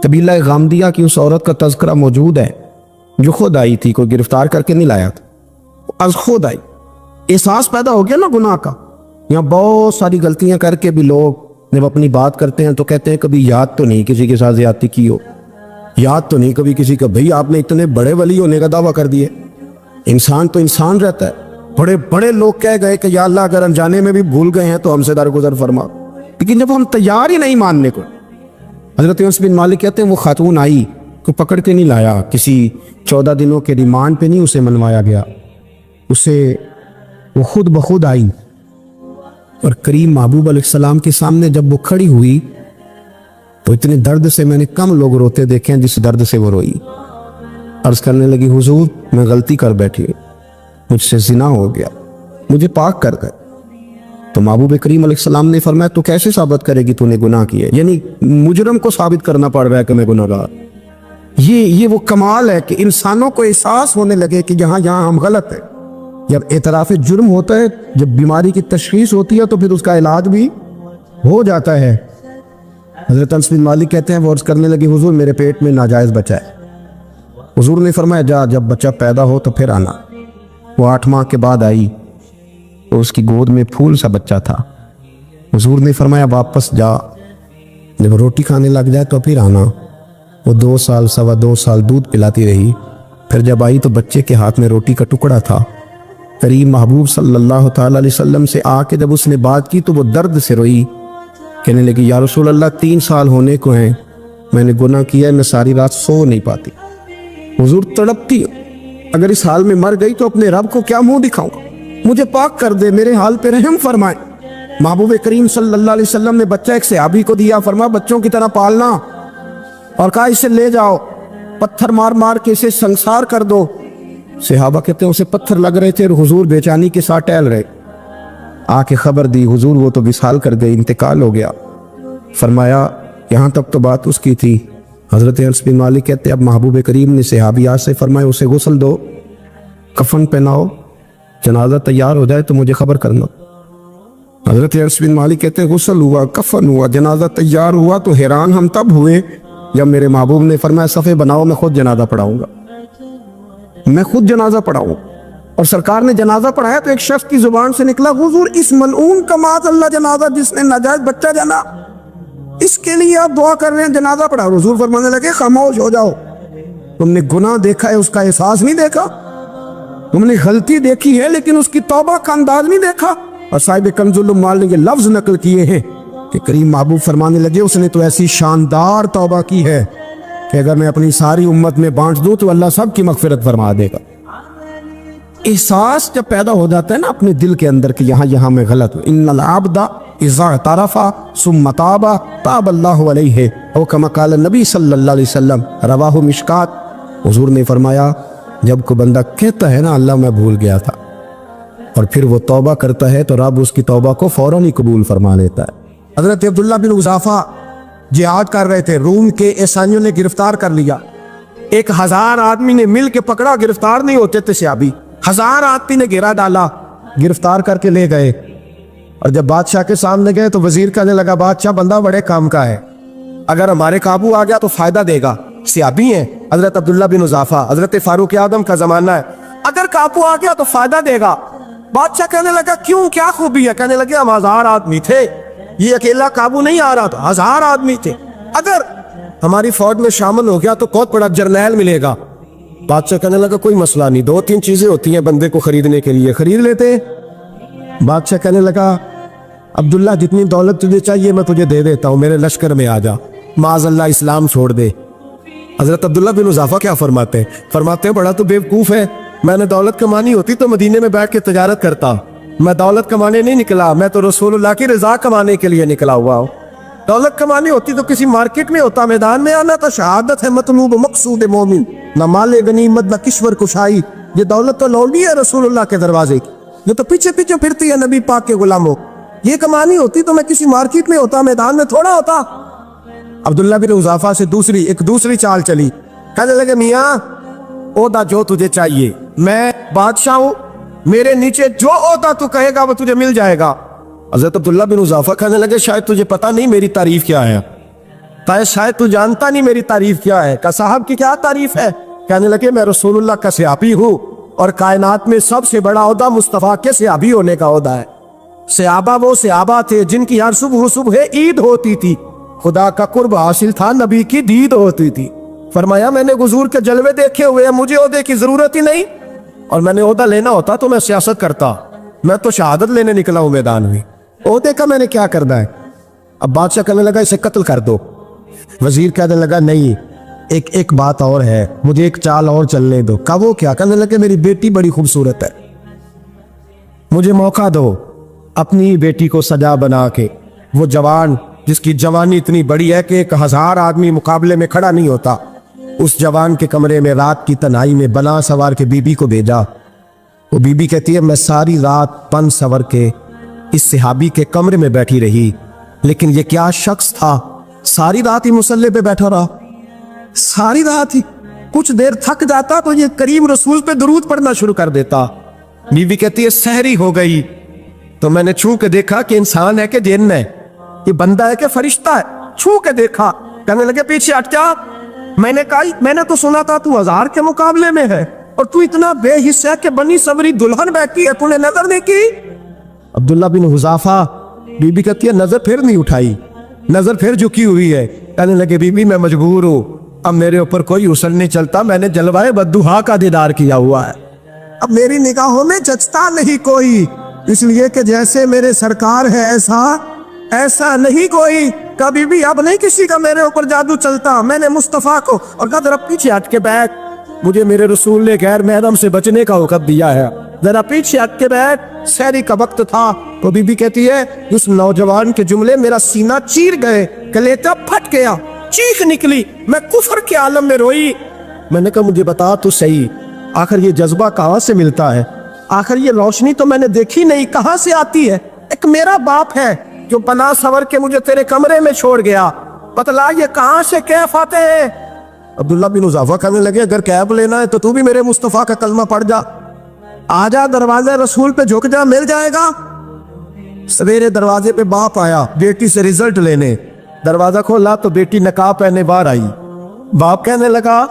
قبیلہ غامدیہ کی اس عورت کا تذکرہ موجود ہے جو خود آئی تھی، کوئی گرفتار کر کے نہیں لایا تھا، از خود آئی۔ احساس پیدا ہو گیا نا گناہ کا۔ یہاں بہت ساری غلطیاں کر کے بھی لوگ جب اپنی بات کرتے ہیں تو کہتے ہیں کبھی یاد تو نہیں کسی کے ساتھ زیادتی کی ہو، یاد تو نہیں کبھی کسی کا، بھئی آپ نے اتنے بڑے ولی ہونے کا دعویٰ کر دیے۔ انسان تو انسان رہتا ہے۔ بڑے بڑے لوگ کہہ گئے کہ یا اللہ اگر انجانے میں بھی بھول گئے ہیں تو ہم سے درگزر فرما، لیکن جب ہم تیار ہی نہیں ماننے کو۔ حضرت انس بن مالک کہتے ہیں وہ خاتون آئی کو پکڑ کے نہیں لایا، کسی 14 دنوں کے ریمانڈ پہ نہیں اسے منوایا گیا، اسے وہ خود بخود آئی اور کریم محبوب علیہ السلام کے سامنے جب وہ کھڑی ہوئی تو اتنے درد سے میں نے کم لوگ روتے دیکھے ہیں جس درد سے وہ روئی۔ عرض کرنے لگی حضور میں غلطی کر بیٹھی، مجھ سے زنا ہو گیا، مجھے پاک کر گئے۔ تو محبوب کریم علیہ السلام نے فرمایا تو کیسے ثابت کرے گی تو نے گناہ کیے؟ یعنی مجرم کو ثابت کرنا پڑ رہا ہے کہ میں گناہ گار۔ یہ وہ کمال ہے کہ انسانوں کو احساس ہونے لگے کہ یہاں ہم غلط ہیں۔ جب اعتراف جرم ہوتا ہے، جب بیماری کی تشخیص ہوتی ہے تو پھر اس کا علاج بھی ہو جاتا ہے۔ حضرت انس بن مالک کہتے ہیں وہ عرض کرنے لگی حضور میرے پیٹ میں ناجائز بچہ ہے۔ حضور نے فرمایا جا جب بچہ پیدا ہو تو پھر آنا۔ وہ 8 ماہ کے بعد آئی تو اس کی گود میں پھول سا بچہ تھا۔ حضور نے فرمایا واپس جا، جب روٹی کھانے لگ جائے تو پھر آنا۔ وہ 2 سال 2.25 سال دودھ پلاتی رہی، پھر جب آئی تو بچے کے ہاتھ میں روٹی کا ٹکڑا تھا۔ کریم محبوب صلی اللہ تعالی علیہ وسلم سے آ کے جب اس نے بات کی تو وہ درد سے روئی، کہنے لگی یا رسول اللہ 3 سال ہونے کو ہیں، میں نے گناہ کیا ہے، میں ساری رات سو نہیں پاتی۔ حضور تڑپتی، اگر اس حال میں مر گئی تو اپنے رب کو کیا منہ دکھاؤں گا، مجھے پاک کر دے، میرے حال پہ رحم فرمائے۔ محبوب کریم صلی اللہ علیہ وسلم نے بچہ ایک صحابی کو دیا، فرمایا بچوں کی طرح پالنا، اور کہا اسے لے جاؤ، پتھر مار مار کے اسے سنسار کر دو۔ صحابہ کہتے ہیں اسے پتھر لگ رہے تھے اور حضور بے چینی کے ساتھ ٹہل رہے۔ آ کے خبر دی حضور وہ تو وصال کر گئی، انتقال ہو گیا۔ فرمایا یہاں تک تو بات اس کی تھی۔ حضرت انس بن مالک کہتے ہیں اب محبوب کریم نے صحابیات سے فرمایا اسے غسل دو، کفن پہناؤ، جنازہ تیار ہو جائے تو مجھے خبر کرنا۔ حضرت انس بن مالک کہتے ہیں غسل ہوا، کفن ہوا، جنازہ تیار ہوا تو حیران ہم تب ہوئے جب میرے محبوب نے فرمایا صفے بناؤ، میں خود جنازہ پڑھاؤں گا، میں خود جنازہ پڑھاؤں۔ اور سرکار نے جنازہ پڑھایا تو ایک شخص کی زبان سے نکلا حضور اس ملعون کا معاذ اللہ جنازہ جس نے ناجائز بچہ جنا، اس کے لیے آپ دعا کر رہے ہیں، جنازہ پڑھا۔ حضور فرمانے لگے خاموش ہو جاؤ، تم نے گناہ دیکھا ہے اس کا احساس نہیں دیکھا، تم نے غلطی دیکھی ہے لیکن اس کی توبہ کا انداز نہیں دیکھا۔ اور صاحب کنز العمال نے یہ لفظ نقل کیے ہیں کہ کریم محبوب فرمانے لگے اس نے تو ایسی شاندار توبہ کی ہے کہ اگر میں اپنی ساری امت میں بانٹ دوں تو اللہ سب کی مغفرت فرما دے گا۔ احساس جب پیدا ہو جاتا ہے نا اپنے دل کے اندر کہ یہاں میں غلط ہوں، ان العبد اذا اعترف ثم تاب تاب اللہ علیہ او کما قال نبی صلی اللہ علیہ وسلم، رواہ مشکات۔ حضور نے فرمایا جب کوئی بندہ کہتا ہے نا اللہ میں بھول گیا تھا اور پھر وہ توبہ کرتا ہے تو رب اس کی توبہ کو فوراً ہی قبول فرما لیتا ہے۔ حضرت عبداللہ بن حذافہ جہاد کر رہے تھے، روم کے عیسائیوں نے گرفتار کر لیا، 1000 آدمی نے مل کے پکڑا، گرفتار نہیں ہوتے تھے صحابی، 1000 آدمی نے گھیرا ڈالا، گرفتار کر کے لے گئے۔ اور جب بادشاہ کے سامنے گئے تو وزیر کہنے لگا بادشاہ بندہ بڑے کام کا ہے، اگر ہمارے قابو آ گیا تو فائدہ دے گا، صحابی ہیں حضرت عبداللہ بن حذافہ، حضرت فاروق اعظم کا زمانہ ہے، اگر قابو آ گیا تو فائدہ دے گا۔ بادشاہ کہنے لگا کیوں، کیا خوبی ہے؟ کہنے لگے ہم 1000 آدمی تھے، یہ اکیلا قابو نہیں آ رہا تھا، 1000 آدمی تھے، اگر ہماری فوج میں شامل ہو گیا تو بہت بڑا جرنیل ملے گا۔ بادشاہ کہنے لگا کوئی مسئلہ نہیں، 2-3 چیزیں ہوتی ہیں بندے کو خریدنے کے لیے، خرید لیتے ہیں۔ بادشاہ کہنے لگا عبداللہ جتنی دولت تجھے چاہیے میں تجھے دے دیتا ہوں، میرے لشکر میں آ جا، معاذ اللہ اسلام چھوڑ دے۔ حضرت عبداللہ بن حذافہ کیا فرماتے ہیں بڑا تو بیوقوف ہے، میں نے دولت کمانی ہوتی تو مدینے میں بیٹھ کے تجارت کرتا، میں دولت کمانے نہیں نکلا، میں تو رسول اللہ کی رضا کمانے کے لیے نکلا ہوا ہوں۔ دولت کمانی ہوتی تو کسی مارکیٹ میں ہوتا، میدان میں آنا تھا، شہادت ہے مطلوب مقصود مومن، نہ مال غنیمت نہ کشور کشائی، یہ دولت تو لوٹی ہے رسول اللہ کے دروازے کی، یہ تو پیچھے پیچھے پھرتی ہے نبی پاک کے غلاموں، یہ کمانی ہوتی تو میں کسی مارکیٹ میں ہوتا، میدان میں تھوڑا ہوتا۔ عبداللہ بن حذافہ سے دوسری چال چلی، کہنے لگے میاں عہدہ جو تجھے چاہیے، میں بادشاہ ہوں، میرے نیچے جو عہدہ تو کہے گا وہ تجھے مل جائے گا۔ حضرت عبداللہ بن حذافہ کہنے لگے شاید تجھے پتہ نہیں میری تعریف کیا ہے، کہا شاید تو جانتا نہیں میری تعریف کیا ہے. کہا صاحب کی کیا تعریف ہے؟ کہنے لگے میں رسول اللہ کا صحابی ہوں اور کائنات میں سب سے بڑا عہدہ مصطفیٰ کے صحابی ہونے کا عہدہ ہے. صحابہ وہ صحابہ تھے جن کی ہر صبح صبح عید ہوتی تھی. خدا کا قرب حاصل تھا، نبی کی دید ہوتی تھی. فرمایا میں نے حضور کے جلوے دیکھے ہوئے ہیں، مجھے عہدے کی ضرورت ہی نہیں، اور میں نے عہدہ لینا ہوتا تو میں سیاست کرتا. میں تو شہادت لینے نکلا ہوں میدان میں، عہدے کا میں نے کیا کرنا ہے؟ اب بادشاہ کہنے لگا اسے قتل کر دو. وزیر کہنے لگا نہیں، ایک بات اور ہے، مجھے ایک چال اور چلنے دو. کہا وہ کیا؟ کہنے لگے میری بیٹی بڑی خوبصورت ہے، مجھے موقع دو اپنی بیٹی کو سجا بنا کے. وہ جوان جس کی جوانی اتنی بڑی ہے کہ 1000 آدمی مقابلے میں کھڑا نہیں ہوتا، اس جوان کے کمرے میں رات کی تنہائی میں بنا سوار کے بی بی کو بھیجا. وہ بی بی کہتی ہے میں ساری رات پن سور کے اس صحابی کے کمرے میں بیٹھی رہی، لیکن یہ کیا شخص تھا، ساری رات ہی مصلے پہ بیٹھا رہا، ساری رات ہی. کچھ دیر تھک جاتا تو یہ کریم رسول پہ درود پڑھنا شروع کر دیتا. بی بی کہتی ہے سحری ہو گئی تو میں نے چھو کے دیکھا کہ انسان ہے کہ جن ہے، یہ بندہ ہے کہ فرشتہ ہے. چھو کے دیکھا. کہنے لگے پیچھے ہٹ جا. میں نے کہا میں نے تو سنا تھا تو 1000 کے مقابلے میں ہے اور تو اتنا بے حصہ ہے کہ بنی سوری دلہن بیٹھی ہے، تو نے نظر نہیں کی؟ عبداللہ بن حذافہ. بی بی کہتی ہے نظر پھر نہیں اٹھائی، نظر پھر جھکی ہوئی ہے. کہنے لگے بی بی میں مجبور ہوں، اب میرے اوپر کوئی حسن نہیں چلتا، میں نے جلوائے بددہا کا دیدار کیا ہوا ہے، اب میری نگاہوں میں جچتا نہیں کوئی، اس لیے کہ جیسے میرے سرکار ہے ایسا نہیں کوئی. کبھی بھی اب نہیں کسی کا میرے اوپر جادو چلتا. میں نے مصطفیٰ کو اور کہا ذرا پیچھے ہٹ کے بیٹھ، مجھے میرے رسول نے غیر محرم سے بچنے کا حکم دیا ہے، ذرا پیچھے ہٹ کے بیٹھ. سحری کا وقت تھا تو بی بی کہتی ہے اس نوجوان کے جملے میرا سینہ چیر گئے، کلیجہ پھٹ گیا، چیخ نکلی، میں کفر کے عالم میں روئی. میں نے کہا مجھے بتا تو صحیح، آخر یہ جذبہ کہاں سے ملتا ہے؟ آخر یہ روشنی تو میں نے دیکھی نہیں، کہاں سے آتی ہے؟ ایک میرا باپ ہے جو بنا سور کے مجھے تیرے کمرے میں چھوڑ گیا، بتلا یہ کہاں سے کیف آتے ہیں؟ عبداللہ بن حذافہ کہنے لگے اگر کیف لینا ہے تو بھی میرے مصطفیٰ کا کلمہ پڑھ جا، آجا دروازے رسول پہ جھک جا، مل جائے گا. سویرے دروازے پہ باپ آیا بیٹی سے رزلٹ لینے. دروازہ کھولا تو بیٹی نقاب پہنے باہر آئی. باپ کہنے لگا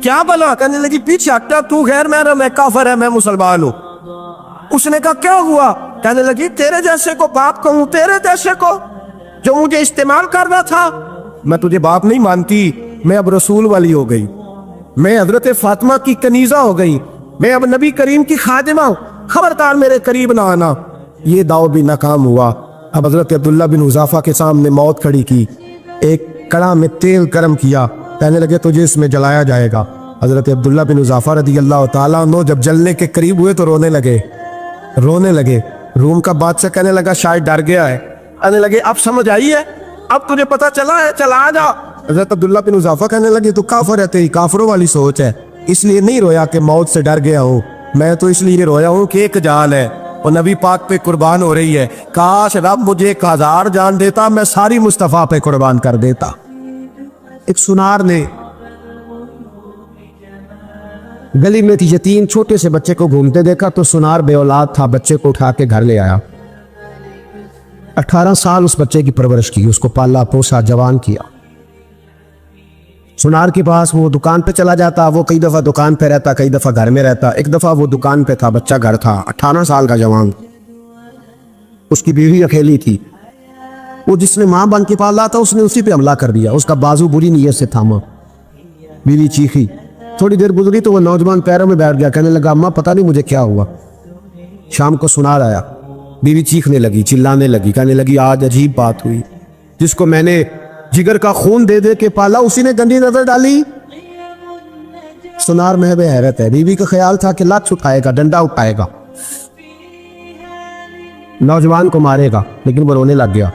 کیا بلا؟ کہنے لگی پیچھے ہٹا، تو غیر محرم ہے، کافر ہے، میں مسلمان ہوں. اس نے کہا کیا ہوا؟ کہنے لگی تیرے جیسے کو باپ کہوں، تیرے جیسے کو جو مجھے استعمال کرنا تھا. میں تجھے باپ نہیں مانتی، میں اب رسول والی ہو گئی، میں حضرت فاطمہ کی کنیزہ ہو گئی، میں اب نبی کریم کی خادمہ ہوں، خبردار میرے قریب نہ آنا. یہ داؤ بھی ناکام ہوا. اب حضرت عبداللہ بن حذافہ کے سامنے موت کھڑی کی، ایک کڑا میں تیل گرم کیا، کہنے لگے تجھے اس میں جلایا جائے گا. حضرت عبداللہ بن حذافہ رضی اللہ تعالیٰ عنہ جب جلنے کے قریب ہوئے تو رونے لگے. روم کا بادشاہ کہنے لگا شاید ڈر گیا ہے. کہنے لگے اب سمجھ آئی ہے، اب تجھے پتا چلا ہے، چلا آ جا. حضرت عبداللہ بن حذافہ کہنے لگے تو کافر ہے، تیری کافروں والی سوچ ہے، اس لیے نہیں رویا کہ موت سے ڈر گیا ہوں، میں تو اس لیے رویا ہوں کہ ایک جان ہے وہ نبی پاک پہ قربان ہو رہی ہے. کاش رب مجھے 1000 جان دیتا، میں ساری مصطفیٰ پہ قربان کر دیتا. ایک سنار نے گلی میں یتیم چھوٹے سے بچے کو گھومتے دیکھا تو سنار بے اولاد تھا، بچے کو اٹھا کے گھر لے آیا. 18 سال اس بچے کی پرورش کی، اس کو پالا پوسا، جوان کیا. سنار کے پاس وہ دکان پہ چلا جاتا، وہ کئی دفعہ دکان پہ رہتا، کئی دفعہ گھر میں رہتا. ایک دفعہ وہ دکان پہ تھا، بچہ گھر تھا. 18 سال کا جوان، اس کی بیوی اکیلی تھی. وہ جس نے ماں بن کے پالا تھا اس نے اسی پہ حملہ کر دیا، اس کا بازو بری نیت سے تھاما. بیوی چیخی، تھوڑی دیر گزری تو وہ نوجوان پیروں میں بیٹھ گیا، کہنے لگا اماں پتہ نہیں مجھے کیا ہوا. شام کو سنار آیا، بیوی چیخنے لگی، چلانے لگی، کہنے لگی آج عجیب بات ہوئی، جس کو میں نے جگر کا خون دے دے کے پالا اسی نے گندی نظر ڈالی. سنار محب حیرت ہے. بیوی کا خیال تھا کہ لات اٹھائے گا، ڈنڈا اٹھائے گا، نوجوان کو مارے گا، لیکن وہ رونے لگ گیا.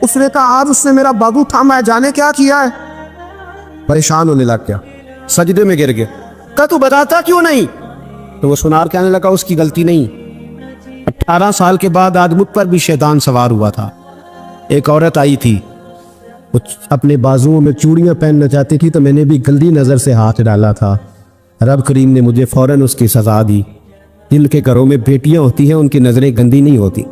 اس نے کہا آج اس نے میرا بازو تھاما ہے، جانے کیا کیا ہے. پریشان ہونے لگ گیا، سجدے میں گر گیا. کہا تو بتاتا کیوں نہیں؟ تو وہ سنار کہنے لگا اس کی غلطی نہیں، 18 سال کے بعد آج مجھ پر بھی شیطان سوار ہوا تھا. ایک عورت آئی تھی، اپنے بازوؤں میں چوڑیاں پہننا چاہتی تھی تو میں نے بھی گندی نظر سے ہاتھ ڈالا تھا. رب کریم نے مجھے فوراً اس کی سزا دی. جن کے گھروں میں بیٹیاں ہوتی ہیں ان کی نظریں گندی نہیں ہوتی.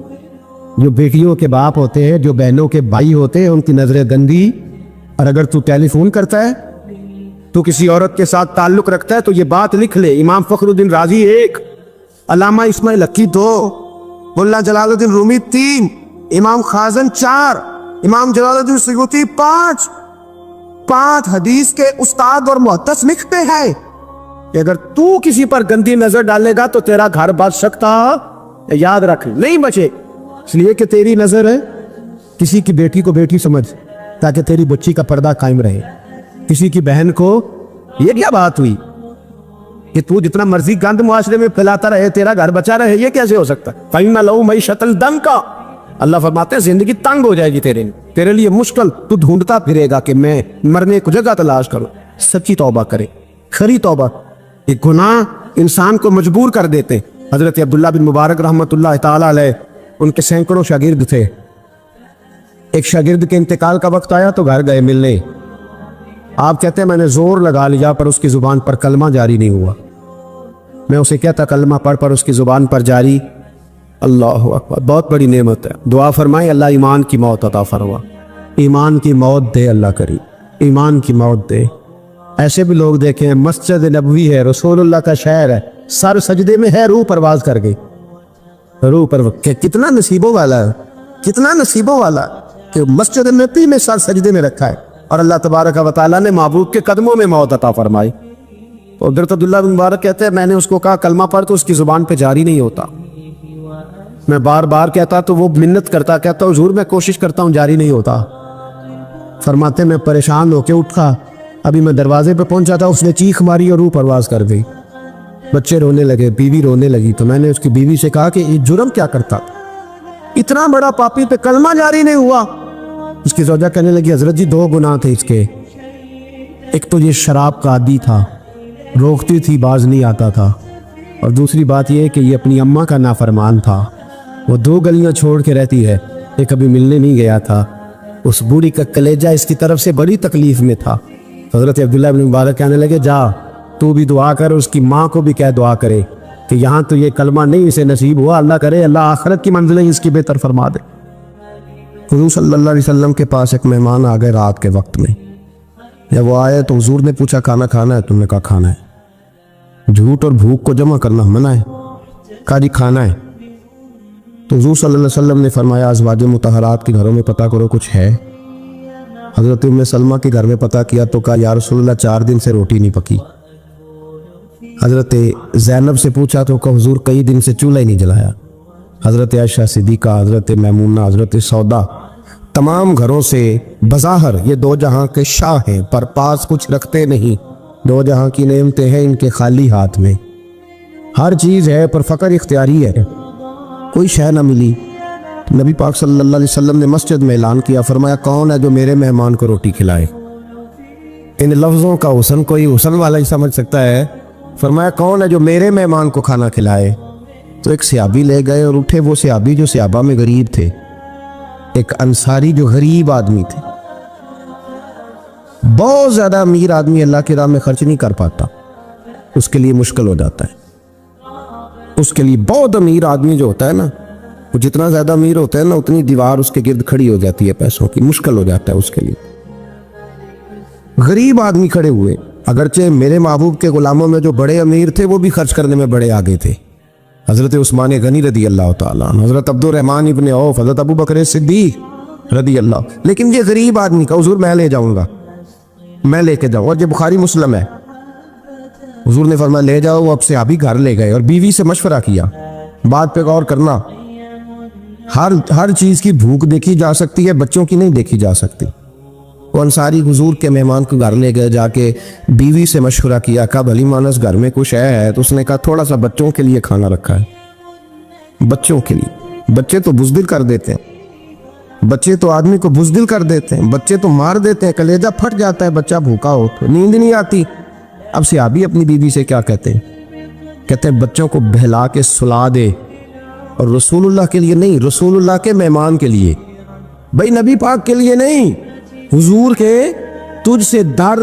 جو بیٹیوں کے باپ ہوتے ہیں, جو بہنوں کے بھائی ہوتے ہیں, ان کی نظریں گندی. اور اگر تو ٹیلی فون کرتا ہے, تو کسی عورت کے ساتھ تعلق رکھتا ہے, تو یہ بات لکھ لے, امام فخر الدین رازی 1, علامہ اسماعیل حقی 2, ملا جلال الدین رومی 3, امام خازن 4, امام جلال الدین سیوطی 5 حدیث کے استاد اور محدث لکھتے ہیں کہ اگر تو کسی پر گندی نظر ڈالے گا تو تیرا گھر بچ سکتا, یاد رکھ, نہیں بچے. اس لیے کہ تیری نظر ہے, کسی کی بیٹی کو بیٹی سمجھ تاکہ تیری بچی کا پردہ قائم رہے. کسی کی بہن کو, یہ کیا بات ہوئی کہ تو جتنا مرضی گند معاشرے میں پھیلاتا رہے تیرا گھر بچا رہے, یہ کیسے ہو سکتا؟ فَإِنَّ لَهُ مَعِيشَةً ضَنْكَ, اللہ فرماتے ہیں زندگی تنگ ہو جائے گی تیرے لیے مشکل, تو ڈھونڈتا پھرے گا کہ میں مرنے کو جگہ تلاش کروں. سچی توبہ کرے, کھری توبہ. ایک گناہ انسان کو مجبور کر دیتے. حضرت عبداللہ بن مبارک رحمۃ اللہ تعالی علیہ, ان کے سینکڑوں شاگرد تھے. ایک شاگرد کے انتقال کا وقت آیا تو گھر گئے ملنے. آپ کہتے ہیں میں نے زور لگا لیا پر اس کی زبان پر کلمہ جاری نہیں ہوا. میں اسے کہتا کلمہ پڑھ پر اس کی زبان پر جاری. اللہ اکبر, بہت بڑی نعمت ہے. دعا فرمائیں اللہ ایمان کی موت عطا فرما, ایمان کی موت دے اللہ کریم, ایمان کی موت دے. ایسے بھی لوگ دیکھیں, مسجد نبوی ہے, رسول اللہ کا شہر ہے, سر سجدے میں ہے, روح پرواز کر گئی. روح پر کتنا نصیبوں والا ہے, کتنا نصیبوں والا کہ مسجد نبوی میں سر سجدے میں رکھا ہے, اور اللہ تبارک و تعالیٰ نے محبوب کے قدموں میں موت عطا فرمائی. تو حضرت عبداللہ بن مبارک کہتے ہیں میں نے اس کو کہا کلمہ پڑھ, تو اس کی زبان پہ جاری نہیں ہوتا. میں بار بار کہتا تو وہ منت کرتا, کہتا حضور میں کوشش کرتا ہوں جاری نہیں ہوتا. فرماتے میں پریشان ہو کے اٹھا, ابھی میں دروازے پہ پہنچا تھا, اس نے چیخ ماری اور روح پرواز کر گئی. بچے رونے لگے, بیوی رونے لگی. تو میں نے اس کی بیوی سے کہا کہ یہ جرم کیا کرتا, اتنا بڑا پاپی پہ کلمہ جاری نہیں ہوا. اس کی زوجہ کہنے لگی حضرت جی 2 گناہ تھے اس کے. ایک تو یہ شراب کا عادی تھا, روکتی تھی باز نہیں آتا تھا, اور دوسری بات یہ کہ یہ اپنی اماں کا نافرمان تھا. وہ 2 گلیاں چھوڑ کے رہتی ہے, یہ کبھی ملنے نہیں گیا تھا. اس بوڑھی کا کلیجہ اس کی طرف سے بڑی تکلیف میں تھا. حضرت عبداللہ بن مبارک کہنے لگے جا تو بھی دعا کر, اس کی ماں کو بھی کہہ دعا کرے کہ یہاں تو یہ کلمہ نہیں اسے نصیب ہوا, اللہ کرے اللہ آخرت کی منزلیں اس کی بہتر فرما دے. حضور صلی اللہ علیہ وسلم کے پاس ایک مہمان آ گئے رات کے وقت میں. جب وہ آئے تو حضور نے پوچھا کھانا کھانا ہے؟ تم نے کہا کھانا ہے. جھوٹ اور بھوک کو جمع کرنا منع ہے. کہا جی کھانا ہے. تو حضور صلی اللہ علیہ وسلم نے فرمایا ازواج مطہرات کے گھروں میں پتہ کرو کچھ ہے. حضرت ام سلمہ کے گھر میں پتہ کیا تو کہا یا رسول اللہ 4 دن سے روٹی نہیں پکی. حضرت زینب سے پوچھا تو کہا حضور کئی دن سے چولہا ہی نہیں جلایا. حضرت عائشہ صدیقہ, حضرت میمونہ, حضرت سودا, تمام گھروں سے بظاہر یہ 2 جہاں کے شاہ ہیں پر پاس کچھ رکھتے نہیں. 2 جہاں کی نعمتیں ہیں ان کے خالی ہاتھ میں. ہر چیز ہے پر فقر اختیاری ہے, کوئی شے نہ ملی. نبی پاک صلی اللہ علیہ وسلم نے مسجد میں اعلان کیا, فرمایا کون ہے جو میرے مہمان کو روٹی کھلائے؟ ان لفظوں کا حسن کوئی حسن والا ہی سمجھ سکتا ہے. فرمایا کون ہے جو میرے مہمان کو کھانا کھلائے؟ تو ایک صحابی لے گئے اور اٹھے. وہ صحابی جو صحابہ میں غریب تھے, ایک انصاری جو غریب آدمی تھے. بہت زیادہ امیر آدمی اللہ کی راہ میں خرچ نہیں کر پاتا, اس کے لیے مشکل ہو جاتا ہے. اس کے لیے بہت امیر آدمی جو ہوتا ہے نا, وہ جتنا زیادہ امیر ہوتا ہے نا اتنی دیوار اس کے گرد کھڑی ہو جاتی ہے پیسوں کی, مشکل ہو جاتا ہے اس کے لیے. غریب آدمی کھڑے ہوئے. اگرچہ میرے محبوب کے غلاموں میں جو بڑے امیر تھے وہ بھی خرچ کرنے میں بڑے آگے تھے. حضرت عثمان غنی رضی اللہ تعالیٰ عنہ, حضرت عبد الرحمن ابن عوف, حضرت ابو بکر صدیق رضی اللہ. لیکن یہ غریب آدمی کا حضور میں لے جاؤں گا, میں لے کے جاؤں. اور یہ بخاری مسلم ہے. حضور نے فرمایا لے جاؤ. وہ اب سے ابھی گھر لے گئے اور بیوی سے مشورہ کیا. بات پہ غور کرنا, ہر چیز کی بھوک دیکھی جا سکتی ہے, بچوں کی نہیں دیکھی جا سکتی. وہ انصاری حضور کے مہمان کو گھر لے گئے, جا کے بیوی سے مشورہ کیا. کہا بھلی مانس گھر میں کچھ ہے؟ تو اس نے کہا تھوڑا سا بچوں کے لیے کھانا رکھا ہے. بچوں کے لیے. بچے تو بزدل کر دیتے ہیں, بچے تو آدمی کو بزدل کر دیتے ہیں, بچے تو مار دیتے ہیں, کلیجہ پھٹ جاتا ہے بچہ بھوکا ہو تو, نیند نہیں آتی. اب صحابی اپنی بیوی سے کیا کہتے ہیں؟ کہتے ہیں بچوں کو بہلا کے سلا دے, اور رسول اللہ کے لیے نہیں, رسول اللہ کے مہمان کے لیے. بھائی نبی پاک کے لیے نہیں, حضور کے تجھ سے در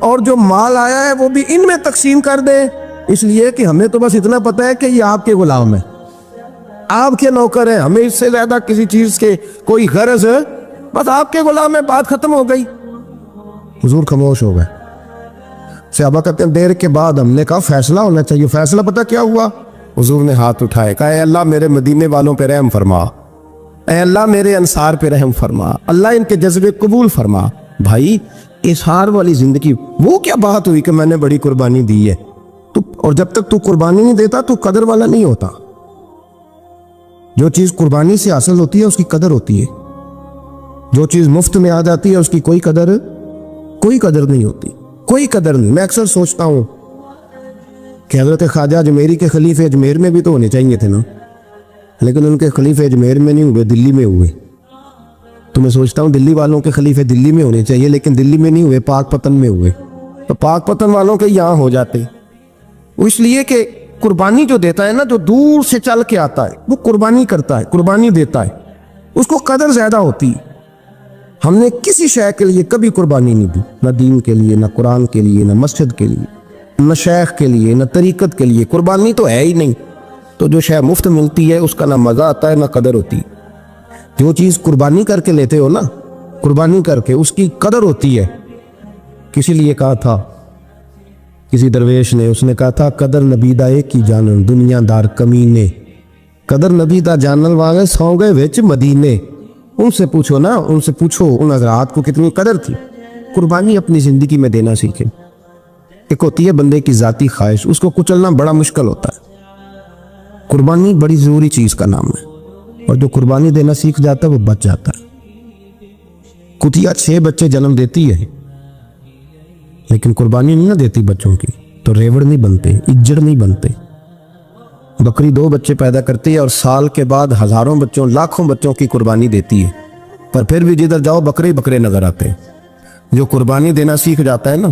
اور جو مال آیا ہے وہ بھی ان میں تقسیم کر دیں، اس لیے کہ ہمیں تو بس اتنا پتہ ہے کہ یہ آپ کے غلام ہیں، آپ کے نوکر ہیں، ہمیں اس سے زیادہ کسی چیز کے کوئی غرض ہے، بس آپ کے غلام ہے، بات ختم ہو گئی۔ حضور خاموش ہو گئے۔ صحابہ کہتے ہیں دیر کے بعد ہم نے کہا فیصلہ ہونا چاہیے، فیصلہ پتہ کیا ہوا؟ حضور نے ہاتھ اٹھائے، کہا اے اللہ میرے مدینے والوں پہ رحم فرما، اے اللہ میرے انصار پہ رحم فرما، اللہ ان کے جذبے قبول فرما۔ بھائی اظہار والی زندگی، وہ کیا بات ہوئی کہ میں نے بڑی قربانی دی ہے؟ اور جب تک تو قربانی نہیں دیتا تو قدر والا نہیں ہوتا۔ جو چیز قربانی سے حاصل ہوتی ہے اس کی قدر ہوتی ہے، جو چیز مفت میں آ جاتی ہے اس کی کوئی قدر نہیں ہوتی، کوئی قدر نہیں۔ میں اکثر سوچتا ہوں کہ حضرت خواجہ اجمیری کے خلیفے اجمیر میں بھی تو ہونے چاہیے تھے نا، لیکن ان کے خلیفے اجمیر میں نہیں ہوئے، دلی میں ہوئے۔ تو میں سوچتا ہوں دلی والوں کے خلیفے دلی میں ہونے چاہیے، لیکن دلی میں نہیں ہوئے، پاک پتن میں ہوئے۔ تو پاک پتن والوں کے یہاں ہو جاتے، وہ اس لیے کہ قربانی جو دیتا ہے نا، جو دور سے چل کے آتا ہے وہ قربانی کرتا ہے، قربانی دیتا ہے، اس کو قدر زیادہ ہوتی ہے۔ ہم نے کسی شے کے لیے کبھی قربانی نہیں دی، نہ دین کے لیے، نہ قرآن کے لیے، نہ مسجد کے لیے، نہ شیخ کے لیے، نہ طریقت کے لیے، قربانی تو ہے ہی نہیں۔ تو جو شے مفت ملتی ہے اس کا نہ مزہ آتا ہے نہ قدر ہوتی۔ جو چیز قربانی کر کے لیتے ہو نا، قربانی کر کے، اس کی قدر ہوتی ہے۔ کسی لیے کہا تھا کسی درویش نے، اس نے کہا تھا قدر نبی دا ایک کی جانن دنیا دار کمینے، قدر نبی دا جانن والے سو گئے وچ مدینے۔ ان سے پوچھو نا، ان سے پوچھو ان حضرات کو کتنی قدر تھی۔ قربانی اپنی زندگی میں دینا سیکھیں۔ ایک ہوتی ہے بندے کی ذاتی خواہش، اس کو کچلنا بڑا مشکل ہوتا ہے۔ قربانی بڑی ضروری چیز کا نام ہے، اور جو قربانی دینا سیکھ جاتا ہے وہ بچ جاتا ہے۔ کتیا 6 بچے جنم دیتی ہے، لیکن قربانی نہیں نہ دیتی بچوں کی، تو ریوڑ نہیں بنتے، اجڑ نہیں بنتے۔ بکری 2 بچے پیدا کرتی ہے اور سال کے بعد ہزاروں بچوں، لاکھوں بچوں کی قربانی دیتی ہے، پر پھر بھی جدھر جاؤ بکرے بکرے نظر آتے ہیں۔ جو قربانی دینا سیکھ جاتا ہے نا،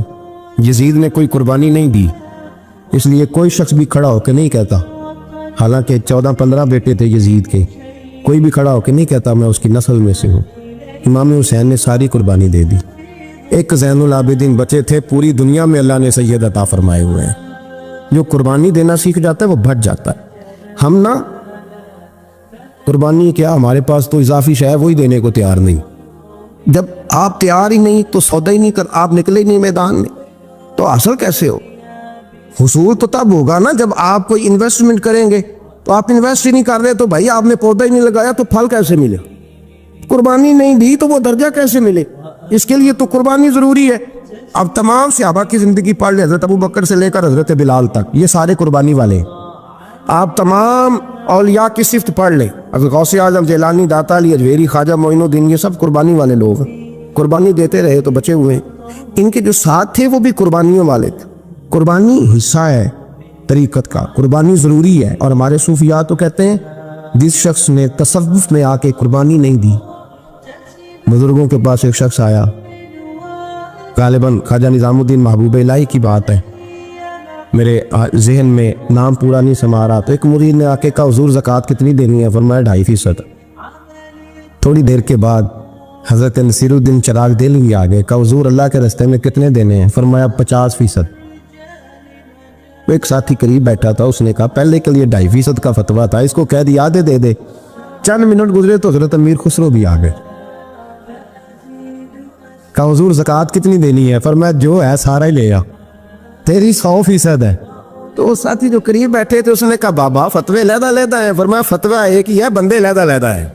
یزید نے کوئی قربانی نہیں دی، اس لیے کوئی شخص بھی کھڑا ہو کے نہیں کہتا، حالانکہ 14-15 بیٹے تھے یزید کے، کوئی بھی کھڑا ہو کے نہیں کہتا میں اس کی نسل میں سے ہوں۔ امام حسین نے ساری قربانی دے دی۔ ایک زین العابدین بچے تھے، پوری دنیا میں اللہ نے سید عطا فرمائے ہوئے ہیں۔ جو قربانی دینا سیکھ جاتا ہے وہ بچ جاتا ہے۔ ہم نا قربانی کیا، ہمارے پاس تو اضافی شے ہے وہی دینے کو تیار نہیں۔ جب آپ تیار ہی نہیں تو سودا ہی نہیں کر، آپ نکلے ہی نہیں میدان میں، تو حاصل کیسے ہو؟ حصول تو تب ہوگا نا جب آپ کوئی انویسٹمنٹ کریں گے۔ تو آپ انویسٹ ہی نہیں کر رہے تو بھائی آپ نے پودا ہی نہیں لگایا تو پھل کیسے ملے؟ قربانی نہیں دی تو وہ درجہ کیسے ملے؟ اس کے لیے تو قربانی ضروری ہے۔ اب تمام صحابہ کی زندگی پڑھ لیں، حضرت ابو بکر سے لے کر حضرت بلال تک، یہ سارے قربانی والے ہیں۔ آپ تمام اولیاء کی صفت پڑھ لیں، حضرت غوث اعظم، جیلانی، داتا علی اجویری، خواجہ معین الدین، یہ سب قربانی والے لوگ ہیں۔ قربانی دیتے رہے تو بچے ہوئے ہیں۔ ان کے جو ساتھ تھے وہ بھی قربانیوں والے تھے۔ قربانی حصہ ہے طریقت کا، قربانی ضروری ہے۔ اور ہمارے صوفیاء تو کہتے ہیں جس شخص نے تصوف میں آ کے قربانی نہیں دی، بزرگوں کے پاس ایک شخص آیا، غالباً خواجہ نظام الدین محبوب الہی کی بات ہے، میرے ذہن میں نام پورا نہیں سما رہا، تو ایک مرید نے آ کے کہا حضور زکوٰۃ کتنی دینی ہے؟ فرمایا 2.5%۔ تھوڑی دیر کے بعد حضرت نصیر الدین چراغ دہلوی آ گئے، کہا حضور اللہ کے راستے میں کتنے دینے ہیں؟ فرمایا 50%۔ ایک ساتھی قریب بیٹھا تھا، اس نے کہا پہلے کے لیے 2.5% کا فتویٰ تھا، اس کو کہہ دیا آدھے دے دے۔ چند منٹ گزرے تو حضرت امیر خسرو بھی آ گئے، کہا حضور زکوٰۃ کتنی دینی ہے؟ فرمایا جو ہے سارا ہی لے آ، تیری 100% ہے۔ تو وہ ساتھی جو قریب بیٹھے تھے اس نے کہا بابا فتوے علیحدہ ہیں۔ فرمایا فتویٰ ایک ہی ہے، بندے علیحدہ ہے،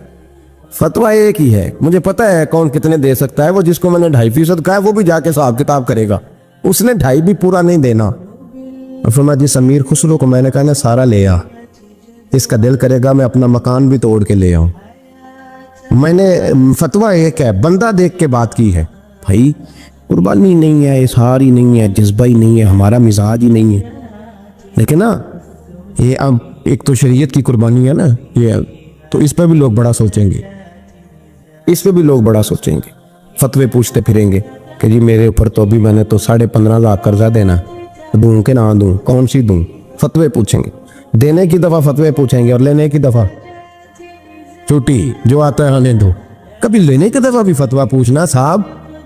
فتویٰ ایک ہی ہے، مجھے پتہ ہے کون کتنے دے سکتا ہے، وہ جس کو میں نے 2.5% کہا ہے وہ بھی جا کے حساب کتاب کرے گا، اس نے 2.5 بھی پورا نہیں دینا۔ فرمایا جس امیر خسرو کو میں نے کہا نا سارا لے آ، اس کا دل کرے گا میں اپنا مکان بھی توڑ کے لے آؤں۔ میں نے فتویٰ ایک ہے، بندہ دیکھ کے بات کی ہے۔ بھائی قربانی نہیں ہے، اظہار ہی نہیں ہے، جذبہ ہی نہیں ہے، ہمارا مزاج ہی نہیں ہے۔ لیکن نا یہ اب ایک تو شریعت کی قربانی ہے نا، یہ تو اس پہ بھی لوگ بڑا سوچیں گے، اس پہ بھی لوگ بڑا سوچیں گے، فتوے پوچھتے پھریں گے کہ جی میرے اوپر تو ابھی میں نے تو 15.5 لاکھ قرضہ دینا، دوں کہ نہ دوں، کون سی دوں؟ فتوے پوچھیں گے، دینے کی دفعہ فتوے پوچھیں گے اور لینے کی دفعہ چھوٹی جو آتا ہے آنے دو۔ کبھی لینے کی دفعہ بھی فتویٰ پوچھنا صاحب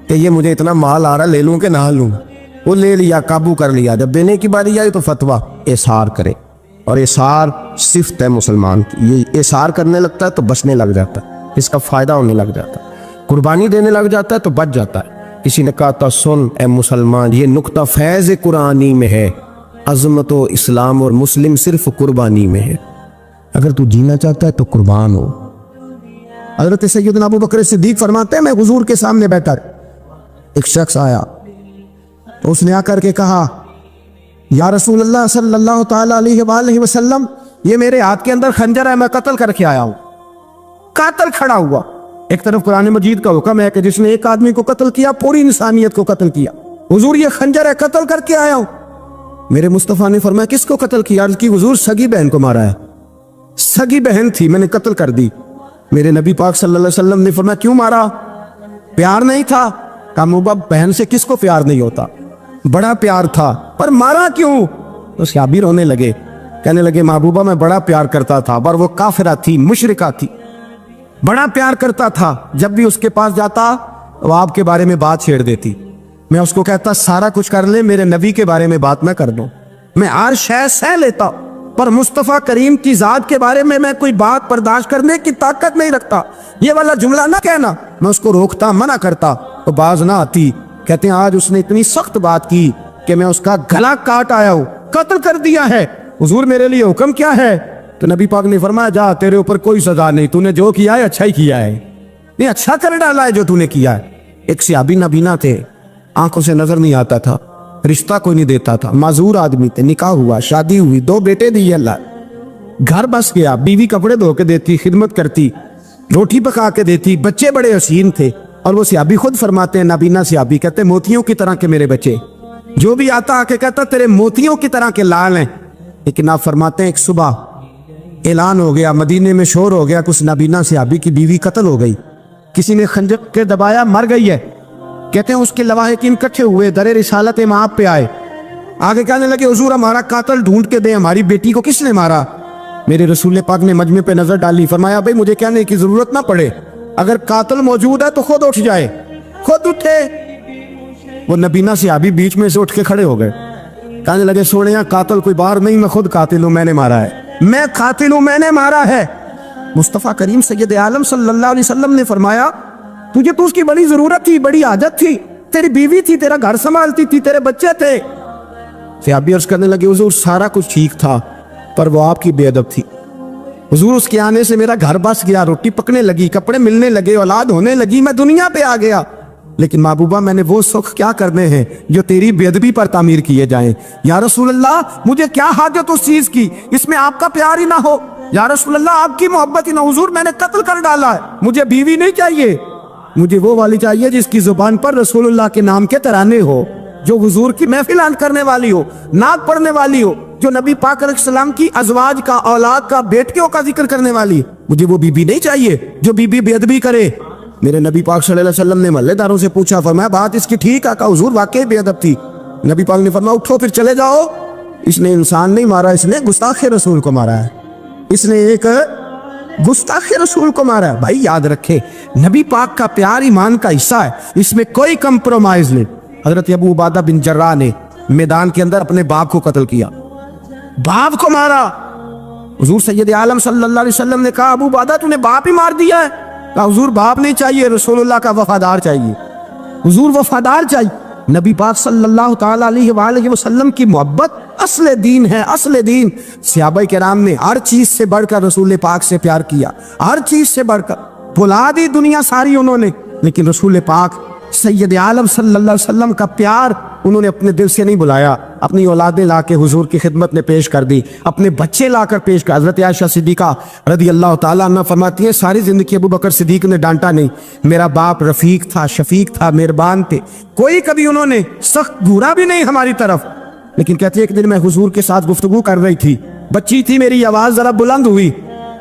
کہ یہ مجھے اتنا مال آ رہا لے لوں کہ نہ لوں، وہ لے لیا، قابو کر لیا، جب دینے کی باری آئی تو فتویٰ احصار کرے، اور احصار صفت ہے مسلمان کی، یہ احصار کرنے لگتا ہے تو بچنے لگ جاتا ہے، اس کا فائدہ ہونے لگ جاتا ہے، قربانی دینے لگ جاتا ہے تو بچ جاتا ہے۔ کسی نے کہا تھا سن اے مسلمان، یہ نقطہ فیض قرآنی میں ہے، عظمت و اسلام اور مسلم صرف قربانی میں ہے، اگر تو جینا چاہتا ہے تو قربان ہو۔ حضرت سیدنا ابو بکر صدیق فرماتے ہیں میں حضور کے سامنے بیٹھا، ایک شخص آیا، اس نے آ کر کے کہا یا رسول اللہ صلی اللہ تعالیٰ علیہ وآلہ وسلم، یہ میرے ہاتھ کے اندر خنجر ہے، میں قتل کر کے آیا ہوں۔ قاتل کھڑا ہوا، ایک طرف قرآن مجید کا حکم ہے کہ جس نے ایک آدمی کو قتل کیا پوری انسانیت کو قتل کیا، حضور یہ خنجر ہے، قتل کر کے آیا ہوں۔ میرے مصطفیٰ نے فرمایا کس کو قتل کیا؟ عرض کی حضور سگی بہن کو مارا ہے، سگی بہن تھی، میں نے قتل کر دی۔ میرے نبی پاک صلی اللہ علیہ وسلم نے فرمایا کیوں مارا؟ پیار نہیں تھا؟ کہا محبوبہ بہن سے کس کو پیار نہیں ہوتا، بڑا پیار تھا، پر مارا کیوں؟ تو صحابی رونے لگے، کہنے لگے محبوبہ میں بڑا پیار کرتا تھا، پر وہ کافرہ تھی، مشرکہ تھی، بڑا پیار کرتا تھا، جب بھی اس کے پاس جاتا وہ آپ کے بارے میں بات چھیڑ دیتی، میں اس کو کہتا سارا کچھ کر لے میرے نبی کے بارے میں بات نہ کر دو، میں ہر شے سہ لیتا، پر مصطفیٰ کریم کی ذات کے بارے میں کوئی بات برداشت کرنے کی طاقت نہیں رکھتا، یہ والا جملہ نہ کہنا۔ میں اس کو روکتا، منع کرتا، وہ باز نہ آتی۔ کہتے ہیں آج اس نے اتنی سخت بات کی کہ میں اس کا گلا کاٹ آیا ہوں، قتل کر دیا ہے۔ حضور میرے لیے حکم کیا ہے؟ تو نبی پاک نے فرمایا جا، تیرے اوپر کوئی سزا نہیں، تو نے جو کیا ہے اچھا ہی کیا ہے، نہیں اچھا کر ڈالا ہے جو تو نے کیا ہے۔ ایک صحابی نابینا تھے، آنکھوں سے نظر نہیں آتا تھا، رشتہ کوئی نہیں دیتا تھا، معذور آدمی تھے، نکاح ہوا، شادی ہوئی، 2 بیٹے دیے اللہ، گھر بس گیا، بیوی کپڑے دھو کے دیتی، خدمت کرتی، روٹی پکا کے دیتی، بچے بڑے حسین تھے، اور وہ صحابی خود فرماتے ہیں، نابینا صحابی کہتے ہیں موتیوں کی طرح کے میرے بچے، جو بھی آتا آ کے کہتا تیرے موتیوں کی طرح کے لال ہیں۔ لیکن آپ فرماتے ہیں ایک صبح اعلان ہو گیا، مدینے میں شور ہو گیا، کچھ نابینا صحابی کی بیوی قتل ہو گئی، کسی نے خنجر کے دبایا، مر گئی ہے۔ کہتے ہیں اس کے لواحقین اکٹھے ہوئے، در رسالت امام پہ آئے، آگے کہنے لگے حضور ہمارا قاتل ڈھونڈ کے دیں، ہماری بیٹی کو کس نے مارا؟ میرے رسول پاک نے مجمع پہ نظر ڈالی، فرمایا بھائی مجھے کہنے کی ضرورت نہ پڑے، اگر قاتل موجود ہے تو خود اٹھ جائے، خود اٹھے۔ وہ نبینا صحابی بیچ میں سے اٹھ کے کھڑے ہو گئے، کہنے لگے سوڑیاں قاتل کوئی باہر نہیں، میں خود قاتل ہوں، میں نے مارا ہے، میں قاتل ہوں، میں نے مارا ہے۔ مصطفیٰ کریم سید عالم صلی اللہ علیہ وسلم نے فرمایا تجھے تو اس کی بڑی ضرورت تھی، بڑی حاجت تھی، تیری بیوی تھی، تیرا گھر سنبھالتی تھی، تیرے بچے تھے۔ صحابی عرض کرنے لگے حضور سارا کچھ ٹھیک تھا، پر وہ آپ کی بے ادب تھی، حضور اس کے آنے سے میرا گھر بس گیا، روٹی پکنے لگی، کپڑے ملنے لگے، اولاد ہونے لگی، میں دنیا پہ آ گیا، لیکن محبوبہ میں نے وہ سکھ کیا کرنے ہیں جو تیری بے ادبی پر تعمیر کیے جائیں۔ یا رسول اللہ مجھے کیا حاجت اس چیز کی، اس میں آپ کا پیار ہی نہ ہو، یا رسول اللہ آپ کی محبت ہی نہ، حضور میں نے قتل کر ڈالا ہے، مجھے بیوی نہیں چاہیے، مجھے وہ والی چاہیے جس کی زبان پر رسول اللہ کے نام کے ترانے ہو، جو حضور کی محفل عام کرنے والی ہو، نعت پڑھنے والی ہو، جو نبی پاک علیہ السلام کی ازواج کا، اولاد کا، بیٹیوں کا ذکر کرنے والی۔ مجھے وہ بیوی نہیں چاہیے جو بیوی بے ادبی کرے۔ میرے نبی پاک صلی اللہ علیہ وسلم نے محلے داروں سے پوچھا، فرمایا بات اس کی ٹھیک ہے؟ کہا حضور واقعی بے ادب تھی۔ نبی پاک نے فرمایا اٹھو پھر چلے جاؤ، اس نے انسان نہیں مارا، اس نے گستاخ رسول کو مارا ہے، اس نے ایک گستاخ رسول کو مارا ہے۔ بھائی یاد رکھے نبی پاک کا پیار ایمان کا حصہ ہے، اس میں کوئی کمپرومائز نہیں۔ حضرت ابو عبادہ بن جراح نے میدان کے اندر اپنے باپ کو قتل کیا، باپ کو مارا۔ حضور سید عالم صلی اللہ علیہ وسلم نے کہا ابو عبادہ تو نے باپ ہی مار دیا ہے؟ کہا حضور باپ نہیں چاہیے، رسول اللہ کا وفادار چاہیے، حضور وفادار چاہیے۔ نبی پاک صلی اللہ تعالیٰ علیہ وآلہ وسلم کی محبت اصل دین ہے، اصل دین۔ صحابہ کرام نے ہر چیز سے بڑھ کر رسول پاک سے پیار کیا، ہر چیز سے بڑھ کر، بھلا دی دنیا ساری انہوں نے، لیکن رسول پاک سید عالم صلی اللہ علیہ وسلم کا پیار انہوں نے اپنے دل سے نہیں بلایا، اپنی اولادیں لا کے حضور کی خدمت میں پیش کر دی، اپنے بچے لا کر پیش کر۔ حضرت عائشہ صدیقہ رضی اللہ تعالیٰ عنہ فرماتی ہیں ساری زندگی ابو بکر صدیق نے ڈانٹا نہیں، میرا باپ رفیق تھا، شفیق تھا، مہربان تھے، کوئی کبھی انہوں نے سخت گھورا بھی نہیں ہماری طرف۔ لیکن کہتے ہیں ایک دن میں حضور کے ساتھ گفتگو کر رہی تھی، بچی تھی، میری آواز ذرا بلند ہوئی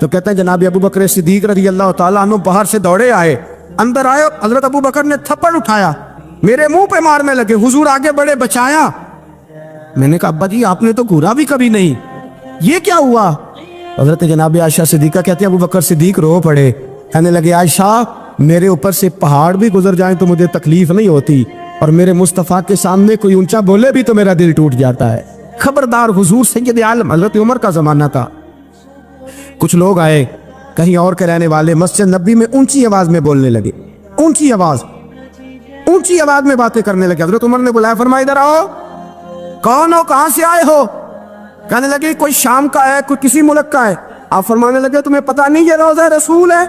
تو کہتے ہیں جناب ابو بکر صدیق رضی اللہ تعالیٰ عنہ باہر سے دوڑے آئے، اندر آئے، حضرت ابو بکر نے تھپڑ اٹھایا، میرے منہ پہ مارنے لگے، حضور آگے بڑے بچایا۔ میں نے کہا ابا جی آپ نے تو گھورا بھی کبھی نہیں، یہ کیا ہوا؟ حضرت جناب عائشہ صدیقہ کہتے ہیں ابو بکر صدیق رو پڑے، کہنے لگے عائشہ میرے اوپر سے پہاڑ بھی گزر جائیں تو مجھے تکلیف نہیں ہوتی، اور میرے مصطفیٰ کے سامنے کوئی اونچا بولے بھی تو میرا دل ٹوٹ جاتا ہے. خبردار, حضور سید عالم حضرت عمر کا زمانہ تھا. کچھ لوگ آئے کہیں اور کے رہنے والے, مسجد نبی میں اونچی آواز میں بولنے لگے, اونچی آواز میں باتیں کرنے لگے. حضرت عمر نے بلایا, فرمایا ادھر آؤ, کون ہو, کہاں سے آئے ہو؟ کہنے لگے کوئی شام کا ہے, کوئی کسی ملک کا ہے. آپ فرمانے لگے تمہیں پتہ نہیں یہ روضہ رسول ہے؟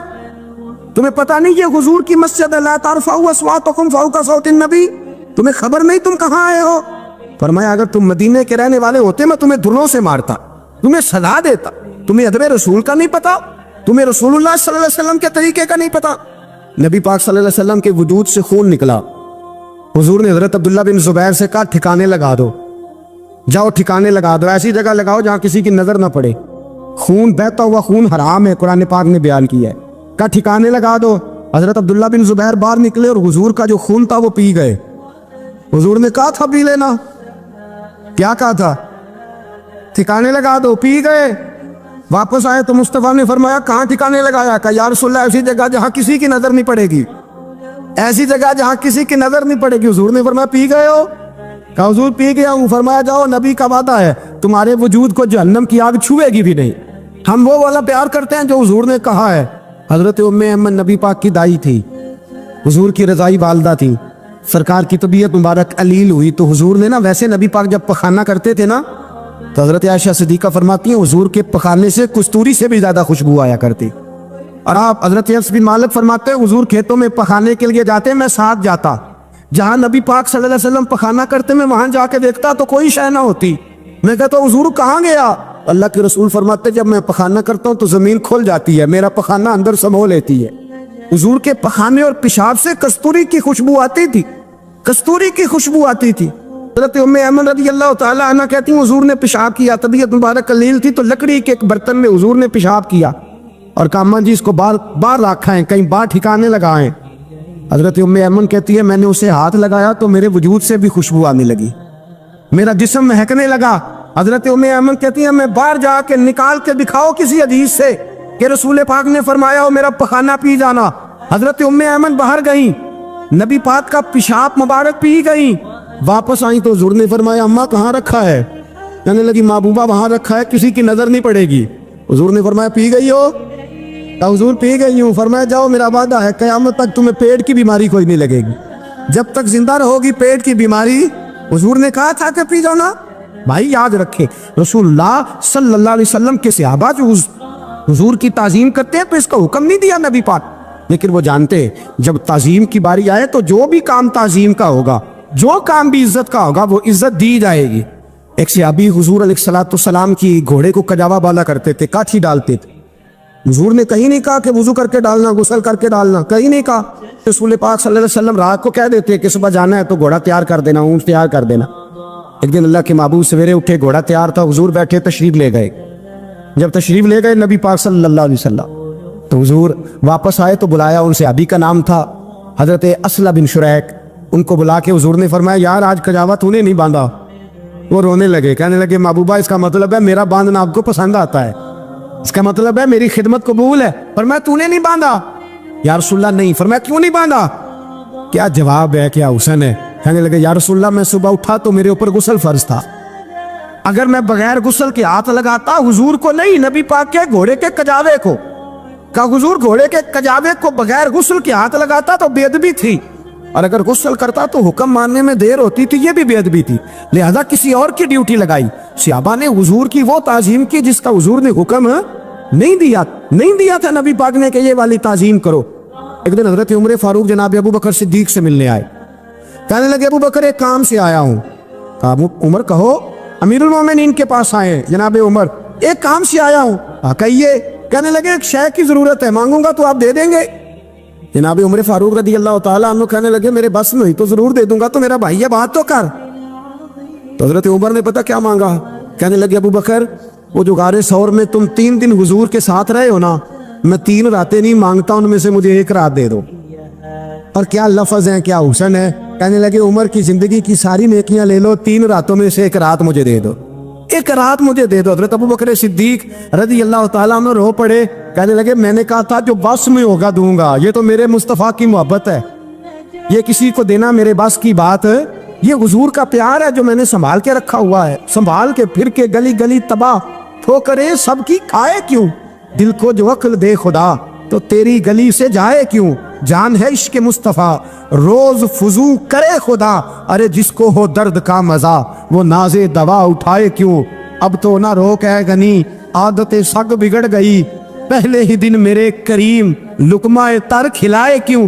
تمہیں پتہ نہیں یہ حضور کی مسجد ہے؟ لا ترفعوا اصواتکم فوق صوت النبی. تمہیں خبر نہیں تم کہاں آئے ہو؟ فرمایا اگر تم مدینے کے رہنے والے ہوتے میں تمہیں دھروں سے مارتا, تمہیں سزا دیتا. تمہیں ادب رسول کا نہیں پتا؟ تمہیں رسول اللہ صلی اللہ علیہ وسلم کے طریقے کا نہیں پتا؟ نبی پاک صلی اللہ علیہ وسلم کے وجود سے خون نکلا. حضور نے حضرت عبداللہ بن زبیر سے کہا ٹھکانے لگا دو, جاؤ ٹھکانے لگا دو, ایسی جگہ لگاؤ جہاں کسی کی نظر نہ پڑے. خون بہتا ہوا خون حرام ہے, قرآن پاک نے بیان کیا ہے. کہا ٹھکانے لگا دو. حضرت عبداللہ بن زبیر باہر نکلے اور حضور کا جو خون تھا وہ پی گئے. حضور نے کہا تھا پی لینا, کیا کہا تھا؟ ٹھکانے لگا دو, پی گئے. واپس آئے تو مصطفیٰ نے فرمایا کہاں ٹھکانے لگایا؟ کہا یا رسول اللہ ایسی جگہ جہاں کسی کی نظر نہیں پڑے گی, ایسی جگہ جہاں کسی کی نظر نہیں پڑے گی. حضور نے فرمایا پی گئے ہو؟ کہا حضور پی گیا ہوں. فرمایا جاؤ, نبی کا وعدہ ہے تمہارے وجود کو جہنم کی آگ چھوئے گی بھی نہیں. ہم وہ والا پیار کرتے ہیں جو حضور نے کہا ہے. حضرت ام ایمن نبی پاک کی دائی تھی, حضور کی رضائی والدہ تھی. سرکار کی طبیعت مبارک علیل ہوئی تو حضور نے نا, ویسے نبی پاک جب پخانہ کرتے تھے نا تو حضرت عائشہ صدیقہ فرماتی ہیں حضور کے پخانے سے کستوری سے بھی زیادہ خوشبو آیا کرتی. اور آپ حضرت انس بن مالک فرماتے ہیں حضور کھیتوں میں پخانے کے لیے جاتے, میں ساتھ جاتا. جہاں نبی پاک صلی اللہ علیہ وسلم پخانہ کرتے میں وہاں جا کے دیکھتا تو کوئی شے نہ ہوتی. میں کہتا حضور کہاں گیا؟ اللہ کے رسول فرماتے جب میں پخانہ کرتا ہوں تو زمین کھل جاتی ہے, میرا پخانہ اندر سمو لیتی ہے. حضور کے پخانے اور پیشاب سے کستوری کی خوشبو آتی تھی, کستوری کی خوشبو آتی تھی. حضرت ام ایمن رضی اللہ تعالی عنہ کہتی ہیں حضور نے پیشاب کیا, طبیعت مبارک قلیل تھی تو لکڑی کے ایک برتن میں حضور نے پیشاب کیا اور کہا اماں جی اس کو باہر رکھائیں, کہیں باہر ٹھکانے لگائیں. حضرت ام ایمن کہتی ہے میں نے اسے ہاتھ لگایا تو میرے وجود سے بھی خوشبو آنے لگی, میرا جسم مہکنے لگا. حضرت ام ایمن کہتی ہے میں باہر جا کے نکال کے دکھاؤ کسی حدیث سے کہ رسول پاک نے فرمایا ہو میرا پخانہ پی جانا. حضرت ام ایمن باہر گئیں, نبی پاک کا پیشاب مبارک پی گئیں. واپس آئیں تو حضور نے فرمایا اماں کہاں رکھا ہے؟ کہنے لگی محبوبہ وہاں رکھا ہے, کسی کی نظر نہیں پڑے گی. حضور نے فرمایا پی گئی ہو؟ کہا حضور پی گئی ہوں. فرمایا جاؤ میرا وعدہ ہے قیامت تک تمہیں پیٹ کی بیماری کوئی نہیں لگے گی, جب تک زندہ رہو گی پیٹ کی بیماری. حضور نے کہا تھا کہ پی جاؤ نا. بھائی یاد رکھے رسول اللہ صلی اللہ علیہ وسلم کے صحابہ جو حضور کی تعظیم کرتے ہیں تو اس کا حکم نہیں دیا نبی پاک, لیکن وہ جانتے جب تعظیم کی باری آئے تو جو بھی کام تعظیم کا ہوگا, جو کام بھی عزت کا ہوگا وہ عزت دی جائے گی. ایک صحابی حضور علیہ الصلوۃ والسلام کی گھوڑے کو کجاوا بالا کرتے تھے, کاٹھی ڈالتے تھے. حضور نے کہیں نہیں کہا کہ وضو کر کے ڈالنا, غسل کر کے ڈالنا, کہیں نہیں کہا. رسول پاک صلی اللہ علیہ وسلم رات کو کہہ دیتے کہ صبح جانا ہے تو گھوڑا تیار کر دینا, اونٹ تیار کر دینا. ایک دن اللہ کے محبوب سویرے اٹھے, گھوڑا تیار تھا, حضور بیٹھے تشریف لے گئے. جب تشریف لے گئے نبی پاک صلی اللہ علیہ وسلم تو حضور واپس آئے تو بلایا, ان سے ابھی کا نام تھا حضرت اسلح بن شریک. ان کو بلا کے حضور نے فرمایا یار آج کجاوا تو نے نہیں باندھا. وہ رونے لگے, کہنے لگے محبوبہ اس کا مطلب ہے میرا باندھنا آپ کو پسند آتا ہے, اس کا مطلب ہے میری خدمت قبول ہے. فرمایا تو نے نہیں باندھا؟ یا رسول اللہ نہیں. فرمایا کیوں نہیں باندھا؟ کیا جواب ہے, کیا حسن ہے. کہنے لگے یا رسول اللہ میں صبح اٹھا تو میرے اوپر غسل فرض تھا, اگر میں بغیر غسل کے ہاتھ لگاتا حضور کو نہیں نبی پاک کے گھوڑے کے کجاوے کو. کہا حضور گھوڑے کے کجاوے کو بغیر غسل کے ہاتھ لگاتا تو بے ادبی تھی, اور اگر غسل کرتا تو حکم ماننے میں دیر ہوتی تھی, یہ بھی بے ادبی تھی, لہذا کسی اور کی ڈیوٹی لگائی. صحابہ نے حضور کی وہ تعظیم کی جس کا حضور نے حکم نہیں دیا تھا نبی پاک نے کہ یہ والی تعظیم کرو. ایک دن حضرت عمر فاروق جناب ابو بکر صدیق سے ملنے آئے, کہنے لگے ابو بکر ایک کام سے آیا ہوں. کہا عمر کہو. امیر المومنین کے پاس آئے, جناب عمر ایک کام سے آیا ہوں. کہیے. کہنے لگے ایک شے کی ضرورت ہے, مانگوں گا تو آپ دے دیں گے؟ جناب عمر فاروق رضی اللہ تعالیٰ عنہ کہنے لگے میرے بس میں ہوئی تو ضرور دے دوں گا, تو میرا بھائی ہے بات تو کر. تو حضرت عمر نے پتا کیا مانگا, کہنے لگے ابو بکر وہ جو غار ثور میں تم 3 دن حضور کے ساتھ رہے ہو نا, میں 3 راتیں نہیں مانگتا, ان میں سے مجھے 1 رات دے دو. اور کیا لفظ ہیں, کیا حسن ہے. کہنے لگے عمر کی زندگی کی ساری نیکیاں لے لو, 3 راتوں میں سے 1 رات مجھے دے دو, 1 رات مجھے دے دو. حضرت ابو بکر صدیق رضی اللہ تعالیٰ عنہ رو پڑے, کہنے لگے میں نے کہا تھا جو بس میں ہوگا دوں گا, یہ تو میرے مصطفیٰ کی محبت ہے, یہ کسی کو دینا میرے بس کی بات ہے؟ یہ حضور کا پیار ہے جو میں نے سنبھال کے رکھا ہوا ہے، سنبھال کے پھر کے گلی گلی تباہ ٹھوکرے سب کی کھائے کیوں؟ دل کو جو عقل دے خدا تو تیری گلی سے جائے کیوں؟ جان ہے عشق مصطفیٰ روز فضو کرے خدا، ارے جس کو ہو درد کا مزہ وہ نازے دوا اٹھائے کیوں؟ اب تو نہ روک ہے غنی عادت سگ بگڑ گئی، پہلے ہی دن میرے کریم لقمہ تر کھلائے کیوں؟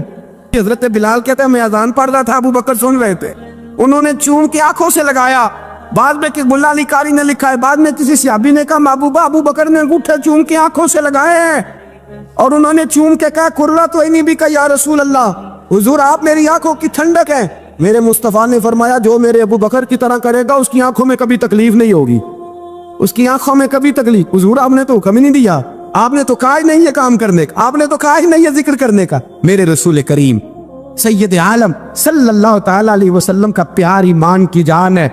حضرت بلال کہتے ہیں میں اذان پڑھ رہا تھا، ابو بکر سن رہے تھے، انہوں نے چوم کے آنکھوں سے لگایا، بعد میں کہ ملا علی قاری نے لکھا ہے، بعد میں کسی صحابی نے کہا محبوبہ ابو بکر نے انگوٹھے چوم کے آنکھوں سے لگائے ہیں، اور انہوں نے چوم کے کہا قرۃ عینی بک یا رسول اللہ، حضور آپ میری آنکھوں کی ٹھنڈک ہیں۔ میرے مصطفیٰ نے فرمایا جو میرے ابو بکر کی طرح کرے گا اس کی آنکھوں میں کبھی تکلیف نہیں ہوگی، اس کی آنکھوں میں کبھی تکلیف۔ حضور آپ نے تو حکم ہی نہیں دیا، آپ نے تو کہا ہی نہیں یہ کام کرنے کا، آپ نے تو کہا ہی نہیں یہ ذکر کرنے کا۔ میرے رسول کریم سید عالم صلی اللہ تعالی علیہ وسلم کا پیار ایمان کی جان ہے۔